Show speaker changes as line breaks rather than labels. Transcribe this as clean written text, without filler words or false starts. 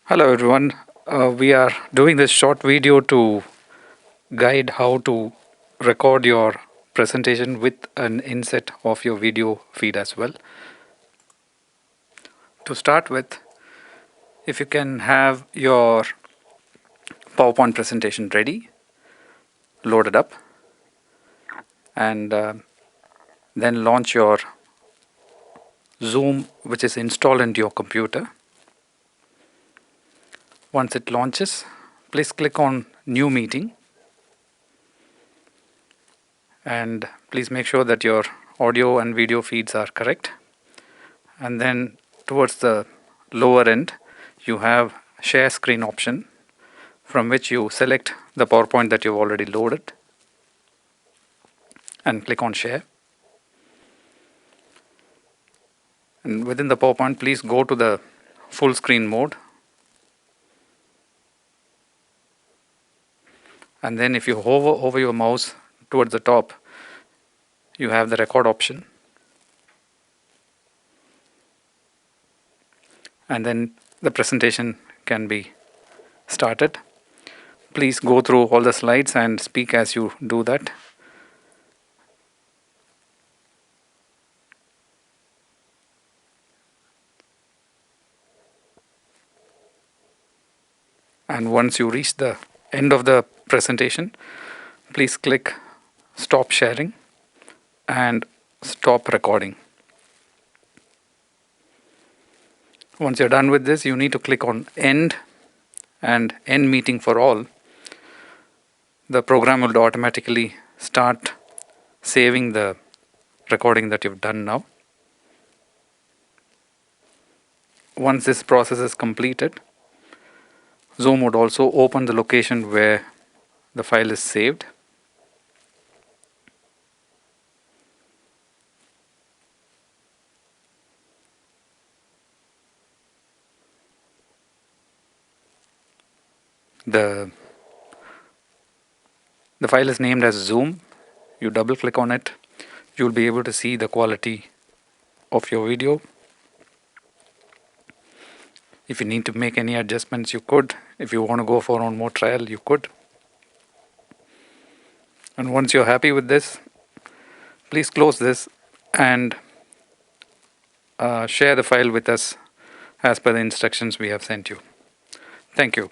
Hello everyone. We are doing this short video to guide how to record your presentation with an inset of your video feed as well. To start with, if you can have your PowerPoint presentation ready, loaded up, and then launch your Zoom, which is installed into your computer. Once it launches, please click on New Meeting. And please make sure that your audio and video feeds are correct. And then towards the lower end, you have share screen option, from which you select the PowerPoint that you've already loaded and click on share. And within the PowerPoint, please go to the full screen mode. And then if you hover over your mouse towards the top, you have the record option. And then the presentation can be started. Please go through all the slides and speak as you do that. And once you reach the end of the presentation, please click stop sharing and stop recording. Once you're done with this, you need to click on end and end meeting for all. The program will automatically start saving the recording that you've done now. Once this process is completed, Zoom would also open the location where the file is saved. The file is named as Zoom. You double click on it, you'll be able to see the quality of your video. If you need to make any adjustments, you could. If you want to go for one more trial, you could. And once you're happy with this, please close this and share the file with us as per the instructions we have sent you. Thank you.